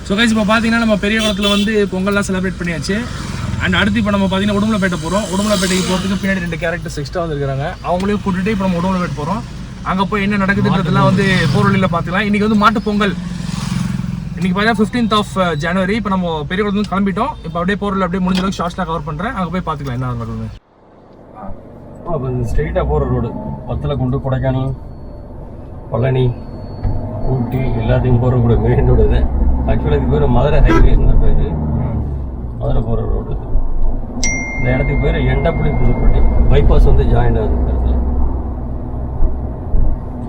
So guys இப்போ பார்த்தீங்கன்னா நம்ம பெரிய குளத்தில் வந்து பொங்கல்லாம் செலிப்ரேட் பண்ணியாச்சு. அண்ட் அடுத்து இப்போ நம்ம பார்த்தீங்கன்னா உடுமலைப்பேட்டை போகிறோம். உடுமலைப்பேட்டைக்கு போகிறதுக்கு பின்னாடி 2 கேரக்டர்ஸ் எக்ஸ்ட்ரா வந்துருக்காங்க. அவங்களையும் கூட்டிகிட்டு இப்போ நம்ம உடுமலைப்பேட்டை போகிறோம். அங்கே போய் என்ன நடக்குதுன்றதுலாம் வந்து போகிற வழியில் பார்த்துக்கலாம். இன்றைக்கி வந்து மாட்டு பொங்கல். இன்றைக்கி பார்த்தீங்கன்னா 15th of January. இப்போ நம்ம பெரிய குளத்துலேருந்து கிளம்பிட்டோம். இப்போ அப்படியே போகிற அப்படியே முடிஞ்ச அளவுக்கு ஷார்ட்ஸ்லாம் கவர் பண்ணுறேன். அங்கே போய் பார்த்துக்கலாம் என்ன நடக்குது. அப்போ ஸ்ட்ரெயிட்டாக போகிற ரோடு வத்தலக்குண்டு, கொடைக்கானல், பழனி, ஊட்டி எல்லாத்தையும் போகிற கூட மெயின் ரோடு இது. ஆக்சுவலாக இதுக்கு பேர் மதுரை ஹைவேன்னு பேர். மதுரை போகிற ரோடு இது. இந்த இடத்துக்கு பேர் எண்டப்புளி புதுப்பட்டி. பைபாஸ் வந்து ஜாயின் ஆகுது இடத்துல.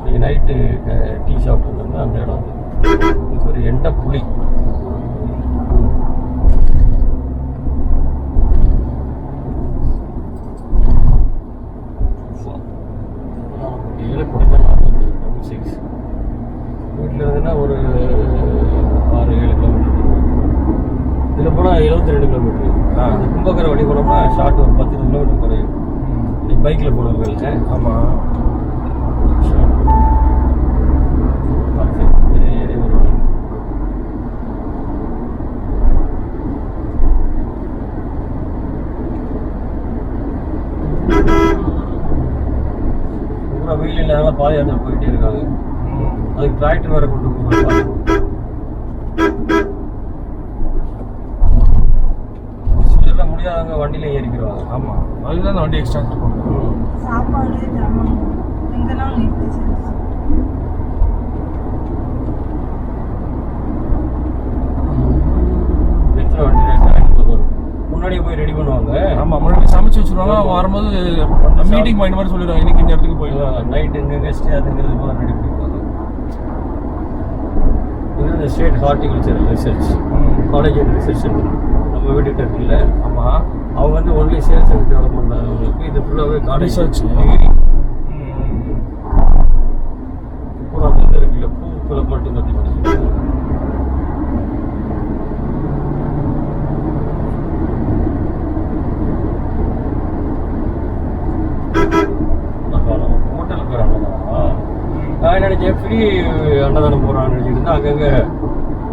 நீங்கள் நைட்டு டீ சாப்பிட்டு அந்த இடம் வந்து இதுக்கு ஒரு எண்டப்புளி. வீட்டில் இருந்துன்னா ஒரு 6-7 கிலோமீட்டர். இதில் போனால் 72 கிலோமீட்டர். அந்த கும்பகர வழி போனோம்னா ஷார்ட் ஒரு 10 கிலோமீட்டர் குறையும். இன்னைக்கு பைக்கில் போனவங்க. ஆமாம், வெயில் இல்லாத பாதையாத்திரை போயிட்டே இருக்காங்க. அதுக்கு டிராக்டர் வேற கொண்டு போவாங்க. இதெல்லாம் முடியாதவங்க வண்டியில ஏறிக்கிறாங்க. ஆமா, அதுதான் அந்த வண்டி எக்ஸ்ட்ரா சாப்பாடு எங்கெல்லாம் முன்னாடியே போய் ரெடி பண்ணுவாங்க. ஆமா, முன்னாடி சமைச்சு வச்சிருவாங்க. அவங்க வரும்போது மீட்டிங் பாயிண்ட் மாதிரி சொல்லிடுவாங்க, இன்னைக்கு இந்த இடத்துக்கு போயிடுவாங்க. நைட் எங்க கெஸ்ட் அதுங்கிறது போல ரெடி பண்ணிப்பாங்க. இது state horticulture research college and research centre நம்ம வீட்டுக்கிட்ட இருக்குல்ல. ஆமா, அவங்க வந்து ஒன்லி சேல்ஸ் அண்ட் டெவலப்மெண்ட் அவங்களுக்கு. இது ஃபுல்லாகவே காலேஜ் ரிசர்ச் டிகிரி. இப்போ அந்த இருக்குல்ல பூக்களை மட்டும் பற்றி படிச்சுருக்காங்க. ஹோட்டலுக்கு ஒரு அன்னதானமா நான் நினைச்சேன் ஃப்ரீ அன்னதானம் போகிறான்னு நினச்சிட்டு இருந்தா அங்கங்கே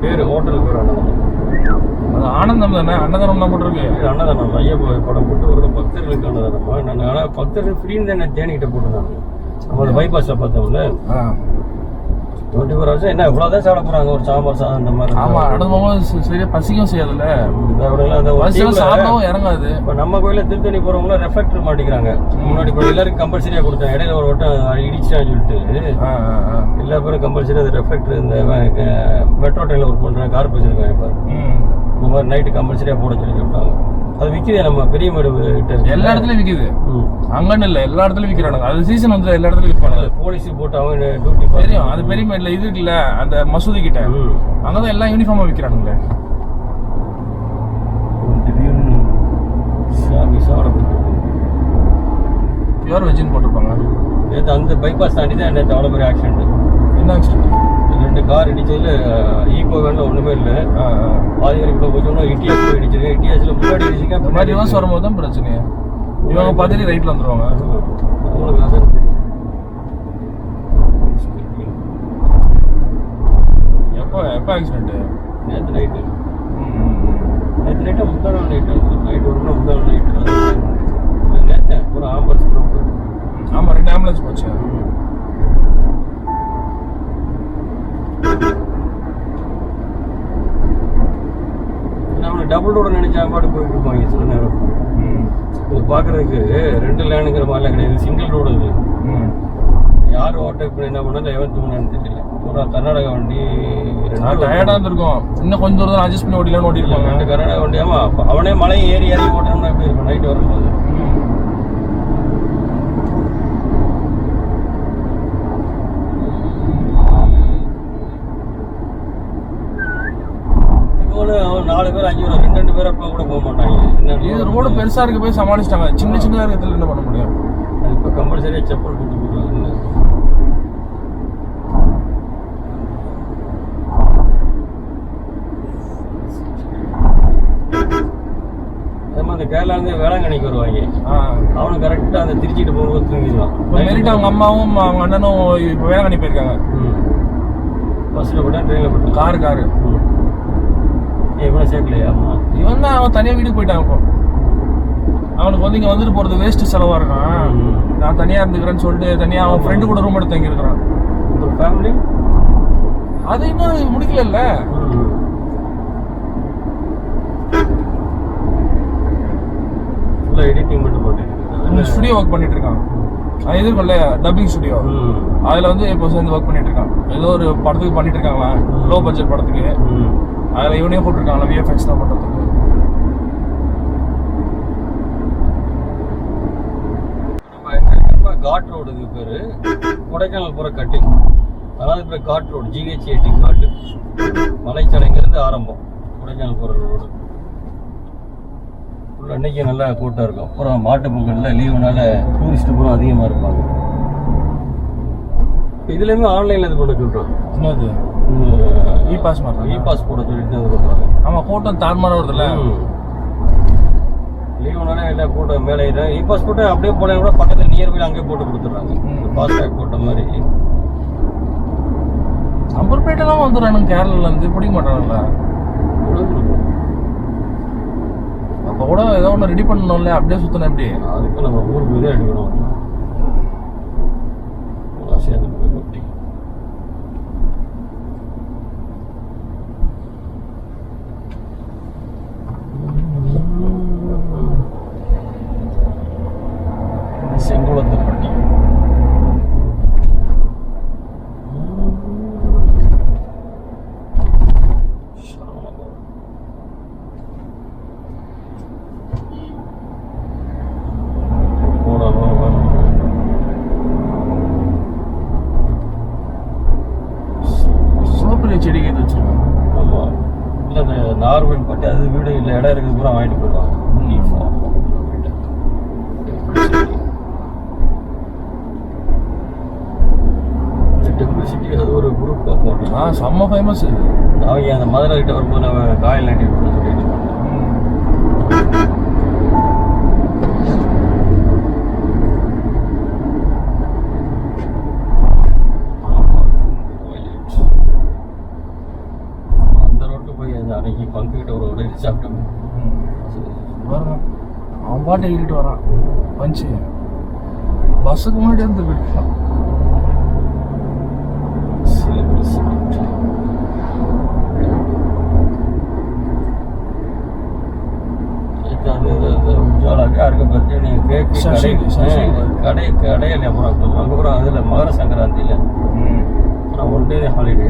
பேர் ஹோட்டலுக்கு ஒரு அன்னதானம். அது ஆனந்தம் தானே, அன்னதானம் தான் போட்டுருக்கு. அன்னதானம் ஐயப்ப படம் போட்டு ஒரு பக்தர்களுக்கு அன்னதானமா. நான் ஆனால் பக்தர்கள் ஃப்ரீன்னு தான் என்ன தேனிக்கிட்ட போட்டுருந்தாங்க. நம்ம அந்த பைபாஸில் பார்த்தோம்ல 24 hours என்ன இவ்வளோதான் சாப்பிட போகிறாங்க. ஒரு சாம்பார் சாதம் இந்த மாதிரி. ஆமாம், நடந்து போகும்போது சரியாக பசிக்கும் செய்யாதுல்ல. சாப்பிடவும் இறங்காது. இப்போ நம்ம கோயிலில் திருத்தணி போகிறவங்களும் ரெஃபெக்டர் மாட்டிக்கிறாங்க. முன்னாடி கோயில் எல்லாருக்கும் கம்பல்சரியாக கொடுத்தாங்க. இடையில ஒரு வட்டம் இடிச்சிட்டான்னு சொல்லிட்டு எல்லா பேரும் கம்பல்சரி அது ரெஃபெக்டர். இந்த மெட்ரோ ட்ரெயினில் ஒர்க் பண்ணுறாங்க, கார் வச்சிருக்காங்க. இப்போ இந்த மாதிரி நைட்டு கம்பல்சரியாக போட சொல்லி சொல்லிட்டாங்க. அது விற்கிது நம்ம பெரிய மேடு எல்லா இடத்துலையும் விற்கிது. அங்கன்னு இல்லை, எல்லா இடத்துலையும் விற்கிறாங்க. அது சீசன் வந்து எல்லா இடத்துலையும் விற்பாங்க. போலீஸ் போட்டு அவங்க டியூட்டி தெரியும். அது பெரிய மேட்ல இது இருக்குல்ல, அந்த மசூதி கிட்ட அங்கதான் எல்லாம் யூனிஃபார்மா விற்கிறானுங்களே. திடீர்னு சாமி சாப்பிட பியூர் வெஜ்ஜின்னு போட்டிருப்பாங்க. நேற்று அந்த பைபாஸ் தாண்டி தான் நேற்று அவ்வளோ பெரிய ஆக்சிடென்ட். என்ன ஆக்சிடென்ட்? 2 கார் இடிச்சதுல ஈகோ வேன்ல ஒண்ணுமே இல்லை. பாதி வரைக்கும் போச்சோம்னா இடிஎஸ் போய் இடிச்சிருக்கேன். இடிஎஸ்ல முன்னாடி இடிச்சிருக்கேன். முன்னாடி ரிவர்ஸ் வரும்போது தான் பிரச்சனை. இவங்க பார்த்துட்டு ரைட்ல வந்துருவாங்க. அவங்களுக்கு அதான் தெரியும். எப்போ ஆக்சிடென்ட்? நேற்று நைட்டு. நேற்று நைட்டா முந்தான நைட்டு. நைட்டு வரும்னா முந்தான நைட்டு. நேற்று ஒரு ஆம்புலன்ஸ் போச்சு. ஆமாம், 2 ஆம்புலன்ஸ் போச்சு. டபுள் ரோடு நினைச்சா பாட்டு போயிட்டு இருப்பாங்க சில நேரம். இது பார்க்கறதுக்கு 2 லேனுங்கிற மாதிரிலாம் கிடையாது, சிங்கிள் ரோடு. இது யார் ஓட்டர் பண்ணி என்ன பண்ணாலும் எவன் தூங்கினான்னு தெரியல. பூரா கர்நாடகா வண்டி டயர்டாக இருந்திருக்கும். இன்னும் கொஞ்சம் தூரம் அட்ஜஸ்ட் பண்ணி ஓட்டிலாம் ஓட்டிருப்பாங்க. 2 கர்நாடகா வண்டி. ஆமாம், அவனே மலையை ஏறி ஓட்டணும்னா எப்படி இருக்கும் நைட்டு வரும்போது. ஒரு 4 பேர் 5 பேர் 2 பேர் அப்பா கூட போக மாட்டாங்க. இது ரோடு பெருசா இருக்கு போய் சமாளிச்சிட்டாங்க. சின்ன சின்னதாக இருக்கிறதுல என்ன பண்ண முடியும்? அது இப்போ கம்பல்சரியாக செப்பல் போட்டு போடுறாங்க. அதே மாதிரி அந்த கேரளாந்து வேளாங்கண்ணிக்கு வருவாங்க. அவனு கரெக்டாக அந்த திருச்சிட்டு போகும்போது தூங்கிடுவான். மெரிட் அவங்க அம்மாவும் அவங்க அண்ணனும் இப்போ வேளாங்கண்ணி போயிருக்காங்க. பஸ்ஸில் போட்டா ட்ரெயினில் போட்டேன். காரு இவனை சேர்க்கலையா? இவன் தான் அவன் தனியாக வீட்டுக்கு போயிட்டான். இப்போ அவனுக்கு வந்து இங்கே வந்துட்டு போகிறது வேஸ்ட்டு செலவாக இருக்கான். நான் தனியாக இருந்துக்கிறேன்னு சொல்லிட்டு தனியாக அவன் ஃப்ரெண்டு கூட ரூம் எடுத்து தங்கியிருக்கிறான். ஒரு ஃபேமிலி அது இன்னும் முடிக்கல. ஃபுல்லாக எடிட்டிங் மட்டும் பண்ணிட்டு ஸ்டுடியோ ஒர்க் பண்ணிட்டு இருக்கான். அது எதிர்கொள்ள டப்பிங் ஸ்டுடியோ, அதில் வந்து இப்போ சேர்ந்து ஒர்க் பண்ணிட்டு இருக்கான். ஏதோ ஒரு படத்துக்கு பண்ணிட்டு இருக்காங்களா, லோ பட்ஜெட் படத்துக்கு. அதில் இவனையும் போட்டிருக்காங்களா விஎஃப்எக்ஸ் தான் பண்ணுறதுக்கு. காட் ரோடு இது பேர், கொடைக்கானல் போகிற கட்டிங். அதாவது இப்போ காட் ரோடு, GH80 காட்டு மலைச்சாலைங்கிறது ஆரம்பம். கொடைக்கானல் போகிற ரோடு அன்னைக்கு நல்லா கூட்டம் இருக்கும். அப்புறம் மாட்டு பொங்கலில் லீவுனால டூரிஸ்ட் பூரா அதிகமாக இருப்பாங்க. இதுலேயுமே ஆன்லைனில் இது பண்ண சொல்கிறோம். என்னது இ பாஸ் பண்ணுறோம். இ பாஸ் போட சொல்லிட்டு இது பண்ணுறாங்க. ஆமாம், கூட்டம் தாறுமாறாக வருதுல்ல. லீவுனால எல்லா கூட்டம் மேலே இ பாஸ் போட்டு அப்படியே போனால் கூட பக்கத்தில் நியர்பையில் அங்கேயே போட்டு கொடுத்துட்றாங்க. ஃபாஸ்டாக் போட்ட மாதிரி. அம்பர்பேட்டெல்லாம் வந்துடுறானுங்க கேரளாலேருந்து, பிடிக்க மாட்டானுங்களா? அப்போ கூட ஏதோ ஒன்று ரெடி பண்ணணும்ல, அப்படியே சுற்றணும். எப்படி அதுக்கு நம்ம ஊருக்கு இதே எடுக்கணும். செங்குளத்துப்பட்டி செடிக்கு எது வச்சிருக்காங்க. ஆமாம், இல்லை இந்த நார்வல் பட்டி அது வீடு இல்லை, இடம் இருக்குது பூரா வாங்கிட்டு போயிடுவாங்க. அது ஒரு குரூப் போட்டோம். செம்ம ஃபேமஸ். அவங்க அந்த மதுரை கிட்ட வரும்போது நம்ம காயில் நாட்டி சொல்லிட்டு அந்த ரோட்டு போய் அந்த அன்னைக்கு பங்கு கிட்ட ஒரு உடனே சாப்பிட்டோம். அவன் பாட்டு எழுதிட்டு வரான். பஞ்சு பஸ்ஸுக்கு முன்னாடி வந்து போயிட்டான். கடையில் அப்புறம் அங்கே கூட அதில் மகர சங்கராந்தியில் நான் ஒன் டே ஹாலிடே.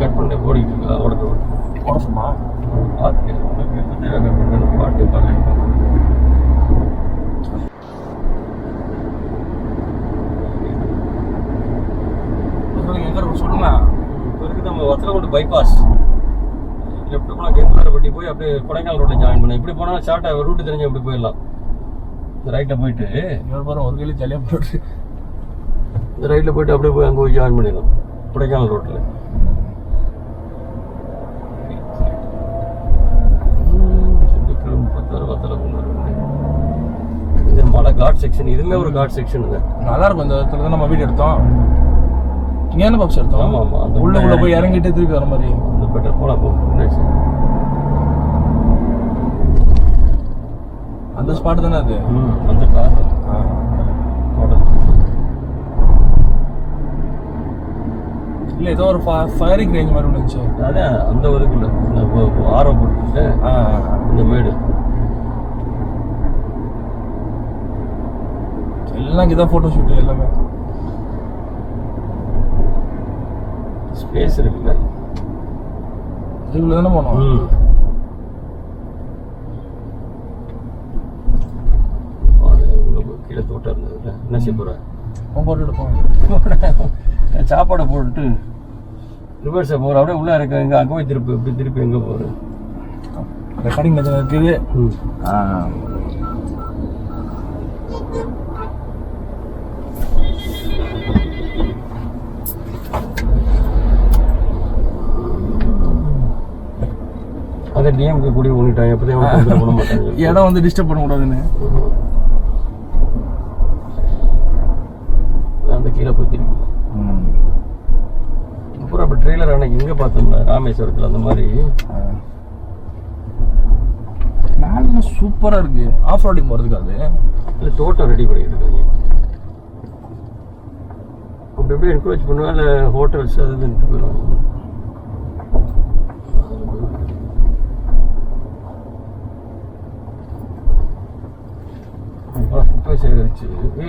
கட் பண்ண ஓடிட்டு இருக்கா உடம்புமா பார்த்துட்டு பாட்டு பாட்டு சொல்லுங்க. இப்போ இருக்குது நம்ம வத்தலகுண்டு பைபாஸ் லெஃப்ட் போனால் கேம்பட்டி போய் அப்படியே கொடைக்கானல் ரோட்டில் ஜாயின் பண்ண. இப்படி போனால் ஷார்ட்டாக ரூட்டு தெரிஞ்சு அப்படி போயிடலாம். இந்த ரைட்டில் போயிட்டு ஒரு கிலோ ஜாலியாக போட்டு இந்த ரைட்டில் போயிட்டு அப்படியே போய் அங்கே போய் ஜாயின் பண்ணிடலாம் கொடைக்கானல் ரோட்டில். இது மலை காட் செக்ஷன். இதுவுமே ஒரு காட் செக்ஷன். நல்லா இருக்கும். இந்த இடத்துல தான் நம்ம வீடு எடுத்தோம். இங்கே என்ன பாக்ஸ் எடுத்தோம்? ஆமாம் ஆமாம். அந்த உள்ள போய் இறங்கிட்டு திருப்பி வர மாதிரி அந்த பெட்டர் போகலாம். அந்த ஸ்பாட் தானே அது? அந்த கார் இல்லை, ஏதோ ஒரு ஃபயரிங் ரேஞ்ச் மாதிரி இருந்துச்சு. அதான் அந்த ஒருக்குள்ள ஆரோ போட்டு இந்த மேடு எல்லாம் இங்கே தான் ஃபோட்டோ ஷூட்டு எல்லாமே. ஸ்பேஸ் இருக்குல்ல, இதுக்குள்ள தானே போனோம். கீழே தோட்டம் இருந்ததுல என்ன செய்ய போகிறேன்? போட்டு எடுப்போம். சாப்பாடை போட்டுட்டு ரிவர்ஸை போகிற அப்படியே உள்ளே இருக்க இங்கே அங்கே போய் திருப்பி இப்படி திருப்பி எங்கே போகிறேன்? ரெக்கார்டிங் இருக்குது. அது டிஎம்கே கூடி ஊனிட்டாங்க, எப்போதையும் அவங்க பண்ண மாட்டாங்க. இடம் வந்து டிஸ்டர்ப் பண்ணக்கூடாதுன்னு அந்த கீழே போய் திரும்பி அப்புறம் அப்போ ட்ரெய்லர் அன்னைக்கு இங்கே பார்த்தோம்ல ராமேஸ்வரத்தில் அந்த மாதிரி மேலே சூப்பராக இருக்கு. ஆஃப் ரோடிங் போகிறதுக்கு அது இல்லை தோட்டம் ரெடி பண்ணியிருக்காங்க. அப்படி எப்படி என்கரேஜ் பண்ணுவேன், இல்லை ஹோட்டல்ஸ் அது இதுன்ட்டு போயிடுவாங்க. குப்பை சேகரிச்சு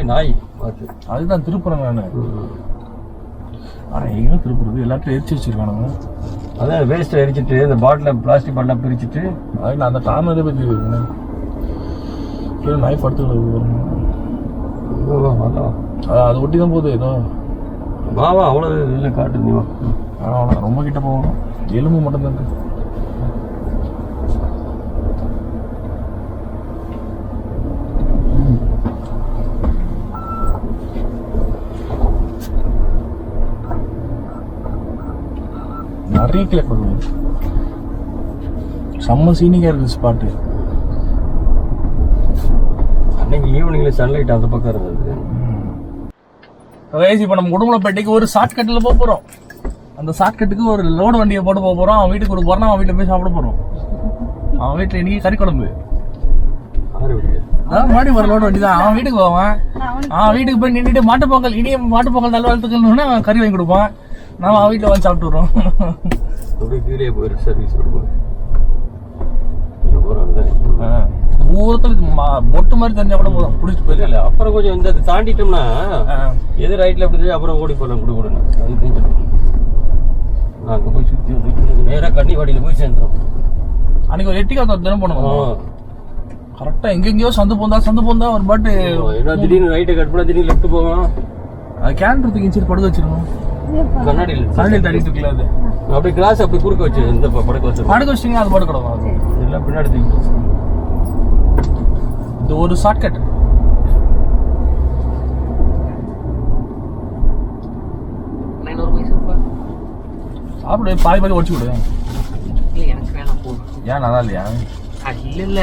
நாய் பார்த்து அதுதான் திருப்புறேன் நான். ஆனால் எங்கே திருப்புறது எல்லாத்தையும் எரிச்சு வச்சிருக்கானுங்க. அதான் வேஸ்ட்டை எரிச்சிட்டு இந்த பாட்டில் பிளாஸ்டிக் பாட்டிலாம் பிரிச்சுட்டு அது நான் அந்த கார்னரே போய் தெரியுதுங்க. நாய் படுத்துக்கிறது அது ஒட்டி தான் போகுது ஏதோ. வாவா அவ்வளோ இதில் காட்டுது. ஆனால் ரொம்ப கிட்ட போகணும், எலும்பு மட்டும்தான் இருக்கு. நிறைய கிளிக் பண்ணுவோம். செம்ம சீனிக்காக இருக்குது ஸ்பாட்டு. அன்னைக்கு ஈவினிங்கில் சன்லைட் அந்த பக்கம் இருந்தது. இப்போ நம்ம உடுமலைப்பேட்டைக்கு ஒரு ஷார்ட்கட்டில் போக போகிறோம். அந்த ஷார்ட்கட்டுக்கு ஒரு லோடு வண்டியை போட்டு போக போகிறோம். அவன் வீட்டுக்கு ஒரு போகிறோம், அவன் வீட்டில் போய் சாப்பிட போகிறோம். அவன் வீட்டில் இன்னைக்கு கறி குழம்பு. அதான் மாடி ஒரு லோடு வண்டி தான். அவன் வீட்டுக்கு போவான். அவன் வீட்டுக்கு போய் நின்றுட்டு மாட்டுப்பொங்கல் இனிய மாட்டுப்பொங்கல் நல்வாழ்த்துக்கள்னு அவன் கறி வாங்கி கொடுப்பான். நான் அவன் வீட்டில் வந்து சாப்பிட்டு வரோம். அப்படியே கீழே போயிருக்கு சர்வீஸ் தூரத்தில் பொட்டு மாதிரி தெரிஞ்சா கூட போதும், பிடிச்சிட்டு போயிடல. இல்லை அப்புறம் கொஞ்சம் இந்த தாண்டிட்டோம்னா எது ரைட்டில் அப்படி அப்புறம் ஓடி போகலாம் கொடுக்கணும். அது தெரிஞ்சிடும். நான் அங்கே போய் சுற்றி வந்து நேராக கன்னிவாடியில் போய் சேர்ந்துடும். அன்னைக்கு ஒரு எட்டிக்கா தினம் பண்ணுவோம். கரெக்டாக எங்கெங்கேயோ சந்து போந்தா ஒரு பாட்டு. ஏன்னா திடீர்னு ரைட்டை கட் பண்ணால் திடீர்னு லெஃப்ட் போவோம். அது கேன் தூக்கி படுக்க வச்சிருக்கோம். கண்ணாடியில் தடிட்டு இருக்குல்ல அது அப்படி கிளாஸ் அப்படி குறுக்க வச்சு இந்த படுக்க வச்சிங்கன்னா அது பாட்டு கிடக்கும். எல்லாம் பின்னாடி தூக்கி இது ஒரு ஷார்ட்கட். சாப்பிடு, பாதி உடச்சு விடு. எனக்கு வேணாம் போ. ஏன் நல்லா இல்லையா? இல்ல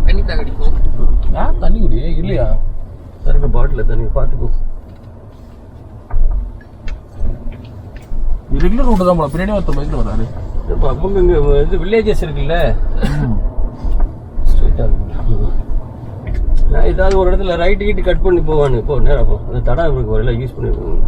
தண்ணி தான் அடிக்கும். தண்ணி குடி இல்லையா? சருக்கு பாட்டில் தண்ணி பார்த்துக்கோ. ரெகுலர் ரூட் தான் போல. பின்னாடி ஒருத்தர் பைக்கில் வராரு. இப்போ அவங்க இங்கே இது வில்லேஜஸ் இருக்குல்ல, ஸ்ட்ரெயிட்டாக இருக்கு. நான் ஏதாவது ஒரு இடத்துல ரைட்டு கிட்டு கட் பண்ணி போவானு இப்போ நேரம் போ. அந்த தடா இருக்கு வரல யூஸ் பண்ணிருக்கோங்க.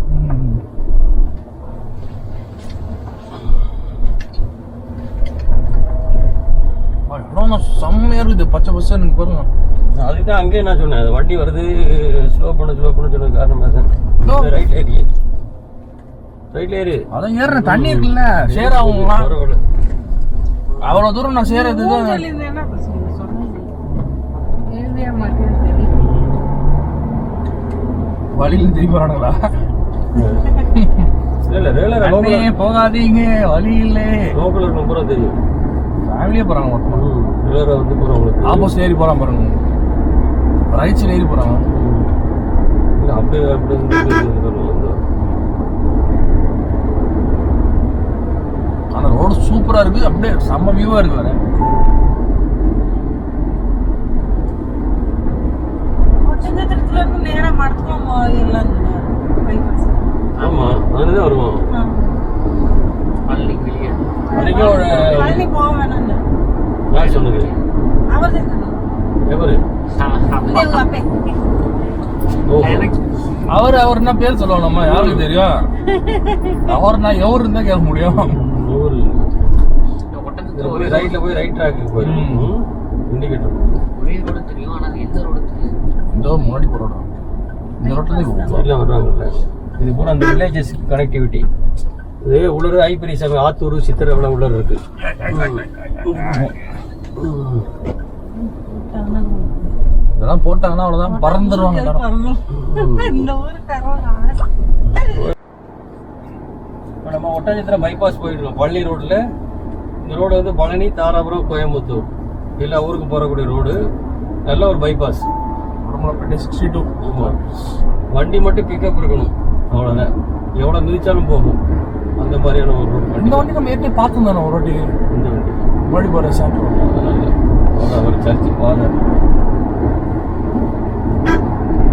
செம்மையா இருக்குது, பச்சை பசங்க பாருங்க. அதுதான் அங்கேயே நான் சொன்னேன், வண்டி வருது ஸ்லோ பண்ண சொன்னது காரணமாக தான். ரைட்ல ஏறு. அதான் ஏறுற தண்ணி இருக்குல்ல, சேர ஆகும். அவ்வளவு தூரம் நான் சேர வழியில திரும்பி போறானுங்களா? இல்ல போகாதீங்க, வழி இல்ல. லோக்கல் ரொம்ப தெரியும். ஃபேமிலியே போறாங்க மொத்தம். வந்து போறவங்களுக்கு ஆப்போசிட் ஏறி போறான் பாருங்க, ரைட் சைடு ஏறி போறாங்க. அப்படியே ஆனா ரோடு சூப்பரா இருக்கு, அப்படியே செம்ம வியூவா இருக்கு. வேற ஆமா அதுதான் வருவோம். யார் சொன்னது? அவர் என்ன பேர் சொல்லுவோம் நம்ம, யாருக்கு தெரியும்? அவர் நான் எவரு இருந்தா கேட்க முடியும். ரைட்ல போய் ரைட் ட்ராக்கு போயிடும். இண்டிகேட்டர் ஒரே ரோடு தெரியும், ஆனா எந்த ரோடு தெரியும்? இந்த முன்னாடி போறோம், இந்த ரோட்ல எல்லாம் வர்றாங்கல்ல. இது பூரா அந்த வில்லேஜஸ் கனெக்டிவிட்டி. இது உள்ளூர் ஐப்பரிசாமி ஆத்தூர் சித்திரவளம் உள்ளூர் இருக்கு. இதெல்லாம் போட்டாங்கன்னா அவ்வளவுதான், பறந்துருவாங்க. இப்போ நம்ம ஒட்டஞ்சத்திரம் பைபாஸ் போயிடலாம். பழனி ரோட்ல இந்த ரோடு வந்து பழனி, தாராபுரம், கோயம்புத்தூர் எல்லா ஊருக்கு போறக்கூடிய ரோடு. நல்ல ஒரு பைபாஸ். 62 வண்டி மட்டும் பிக்கப் இருக்கணும், அவ்வளோதான். எவ்வளோ மிதிச்சாலும் போகும் அந்த மாதிரியான ஒரு ரோடு. இந்த வண்டி நம்ம ஏற்கனவே பார்த்துருந்தோம் ஒரு வாட்டி. இந்த வண்டி முன்னாடி போகிற சாப்பிட்றோம். அதான் ஒரு சர்ச்சு ஃபாதர்.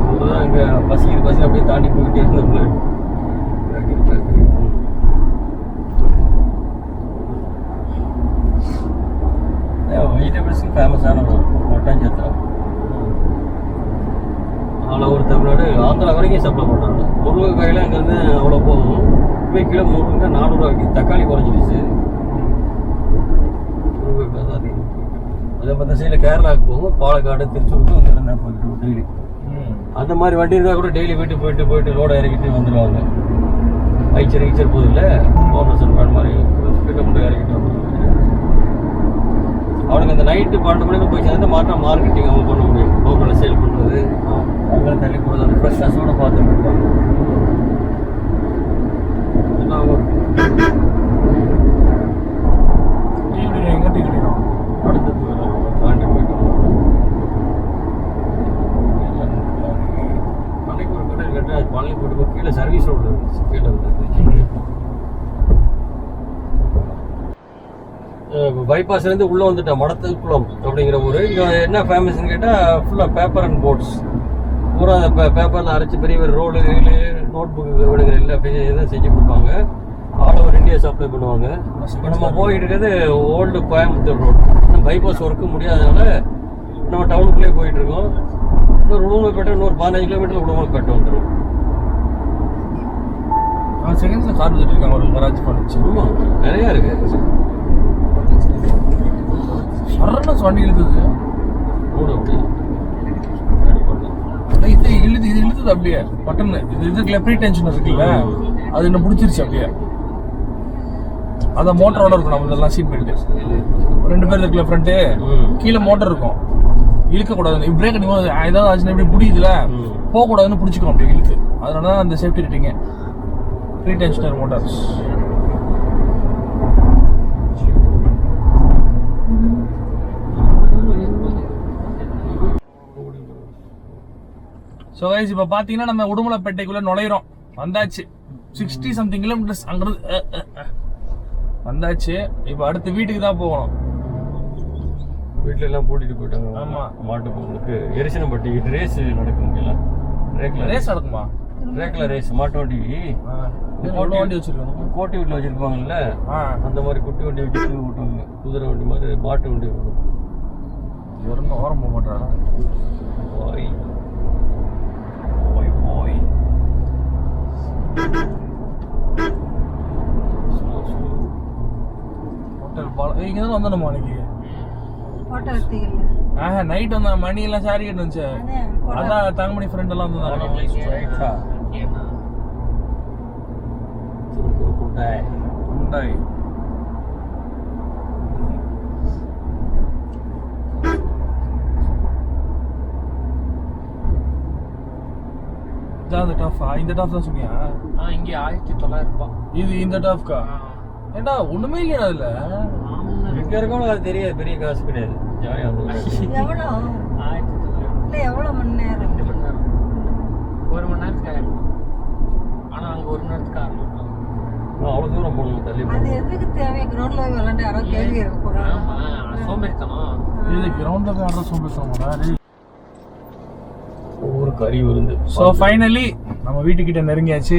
அதுதான் அங்கே பசிக்குது பசி அப்படியே தாண்டி போயிட்டே இருந்தோம்ல. வெஜிடபிள்ஸுக்கு ஃபேமஸான ஒட்டஞ்சத்திரம். ஆல் ஓவர் தமிழ்நாடு, ஆந்திரா வரைக்கும் சப்ளை பண்ணுறாங்க. முருங்கைக்காயில் அங்கேருந்து அவ்வளோ போகும். இப்போ கிலோ முருங்கை 400 ரூபாய்க்கு. தக்காளி குறைஞ்சிடுச்சு. முருங்கைக்காய் தான் அதிகம். அதே மற்ற சைடில் கேரளாவுக்கு போகும். பாலக்காடு, திருச்சூருக்கு அங்கே தான் போயிட்டு டெய்லி. அந்த மாதிரி வண்டி இருந்தால் கூட டெய்லி போயிட்டு லோடை இறக்கிட்டு வந்துடுவாங்க. ஐச்சர் போகுது இல்லை, போனஸ் மாதிரி ஸ்பீட்டை மட்டும் இறக்கிட்டு வந்துடுவாங்க. அவனுக்கு அந்த நைட்டு 12 மணிக்கு போய் சேர்ந்து மார்க்கெட்டிங் அவங்க பண்ண முடியும். லோக்கலில் சேல் பண்ணுறது, அவங்கள தள்ளி போடுறது, அந்த ஃப்ரெஷ்னஸோட பார்த்து போயிடுவாங்க. அடுத்தது தாண்டி போயிட்டோம். அன்னைக்கு ஒரு கடை கேட்டால் பழனி போட்டு கீழே சர்வீஸ் ரோடு இருந்துச்சு. கீழே இருந்தது பைபாஸ்லேருந்து உள்ளே வந்துட்டேன். மடத்துக்குளம் அப்படிங்கிற ஊர். இங்கே என்ன ஃபேமஸ்ன்னு கேட்டால் ஃபுல்லாக பேப்பர் அண்ட் போர்ட்ஸ். பூரா அந்த பேப்பரில் அரைச்சி பெரிய ரோடு, ரீலு, நோட் புக்கு விடுகிற எல்லா இதையும் செஞ்சு கொடுப்பாங்க. ஆல் ஓவர் இந்தியா சப்ளை பண்ணுவாங்க. இப்போ நம்ம போயிட்டு இருக்கிறது old Coimbatore road. Bypass work முடியாதனால நம்ம டவுனுக்குள்ளே போயிட்டுருக்கோம். இன்னொரு உடுமலைப்பேட்டை, இன்னொரு 15 கிலோமீட்டர் உடுமலைப்பேட்டை வந்துடும். செகண்ட்ஸில் கார் வந்துட்டு இருக்காங்க. ஒரு கராச்சி பண்ணிச்சு. ஆமாம், நிறையா இருக்குது. சரணஸ் வண்டி இழுத்துது. ரோடு அப்படி இது இழுத்துது அப்படியே பட்டன்னு. இதுக்குள்ள ப்ரீ டென்ஷன் இருக்குல்ல, அது என்ன பிடிச்சிருச்சு அப்படியே. அதான் மோட்டரோட இருக்கும். நம்ம இதெல்லாம் சீட் பெல்ட் 2 பேர் இருக்குல்ல ஃப்ரண்ட்டு, கீழே மோட்டர் இருக்கும். இழுக்கக்கூடாது. பிரேக் ஏதாவது ஆச்சுன்னா எப்படி பிடிக்குதுல, போகக்கூடாதுன்னு பிடிச்சிக்கும் அப்படியே இழுத்து. அதனால தான் அந்த சேஃப்டி ரேட்டிங்க pretensioner motors. So guys இப்போ பார்த்தீங்கன்னா நம்ம உடுமலைப்பேட்டைக்குள்ளே நுழையிறோம். வந்தாச்சு. 60 something கிலோமீட்டர்ஸ் அங்கிருந்து வந்தாச்சு. இப்போ அடுத்து வீட்டுக்கு தான் போகணும். வீட்டில எல்லாம் கூட்டிட்டு போயிட்டாங்க. ஆமாம், மாட்டு பொங்கலுக்கு எரிசனம்பட்டி ரேஸ் நடக்கும். எல்லாம் ரேஸ் நடக்குமா? ரேக்ல ரேஸ் மாட்டு வண்டி. வண்டி வச்சிருக்காங்க. கோட்டை வீட்டில் வச்சிருப்பாங்கல்ல, அந்த மாதிரி குட்டி வண்டி வச்சுட்டு ஓட்டுவாங்க. குதிரை வண்டி மாதிரி மாட்டு வண்டி ஓடும். இவருன்னு ஓரம் போக மாட்டாரா? ஹோட்டல் பாலம் இங்கே தான் வந்தோம் அன்னைக்கு. நைட் வந்தா மணி எல்லாம் சாரி கட்டு வந்துச்சு. அதான் தங்கமணி ஃப்ரெண்ட் எல்லாம் வந்தாங்க. இந்த டாஃபா? இந்த டாஃப் தான் சொன்னியா? இங்கே 1900 ரூபாய். இது இந்த டாஃப்கா? ஏண்டா ஒண்ணுமே இல்லையா அதுல? எங்க இருக்கணும் அது தெரியாது. பெரிய காசு கிடையாது. ஜாலியா வந்து எவ்வளோ 1900 இல்லை, எவ்வளோ மணி நேரம்? 2 மணி நேரம். 1 மணி நேரத்துக்கு 1000. ஆனால் அங்கே 1 மணி நேரத்துக்கு 600. அவ்வளோ தூரம் போகணும் தள்ளி. அது எதுக்கு தேவை? கிரௌண்ட்ல போய் விளாண்டு யாரோ கேள்வி இருக்க போறாங்க. ஆமாம், சோம்பேறித்தனம். இது கிரவுண்ட்ல போய் ஆடுற சோம்பேறித்தனமா? ஒரு கறி விருந்து. ஸோ ஃபைனலி நம்ம வீட்டுக்கிட்ட நெருங்கியாச்சு.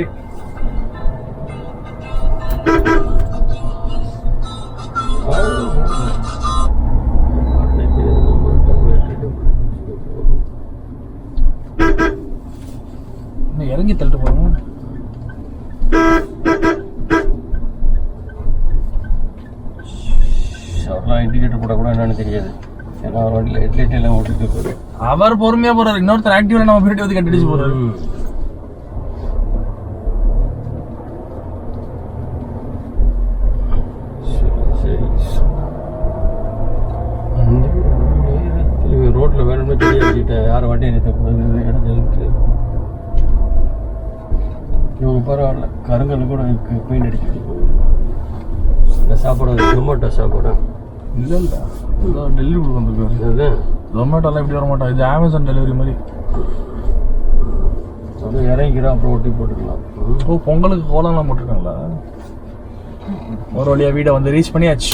இன்னும் இறங்கி தள்ளிட்டு போறோம். அவர்லாம் இண்டிகேட்டர் போட கூட என்னன்னு தெரியாது. ஏன்னா அவர் வண்டியில் ஹெட்லைட் எல்லாம் ஓட்டிட்டு போகுது. அவர் பொறுமையா போறாரு. இன்னொருத்தர் ஆக்டிவா நம்ம வீட்டு வந்து கண்டிச்சு போறாரு. ரோட்ல வேணும்னு தெரியாதுக்கிட்ட யார் வண்டியை நிறுத்தக்கூடாது இடத்துல. இவங்க பரவாயில்ல, கருங்கல் கூட பெயிண்ட் அடிச்சுட்டு இந்த சாப்பாடு ஜொமேட்டோ சாப்பாடு இல்லை இல்லை, டெலிவரி வந்துருக்காரு. அதுதான் ஜொமேட்டோலாம் இப்படி வர மாட்டோம். இது அமேசான் டெலிவரி மாதிரி. அப்படியே இறங்கிக்கிறோம், அப்புறம் ஒட்டி போட்டுக்கலாம். ஓ, பொங்கலுக்கு கோலம்லாம் போட்டிருக்காங்களா? ஒரு வழியாக வீடை வந்து ரீச் பண்ணியாச்சு.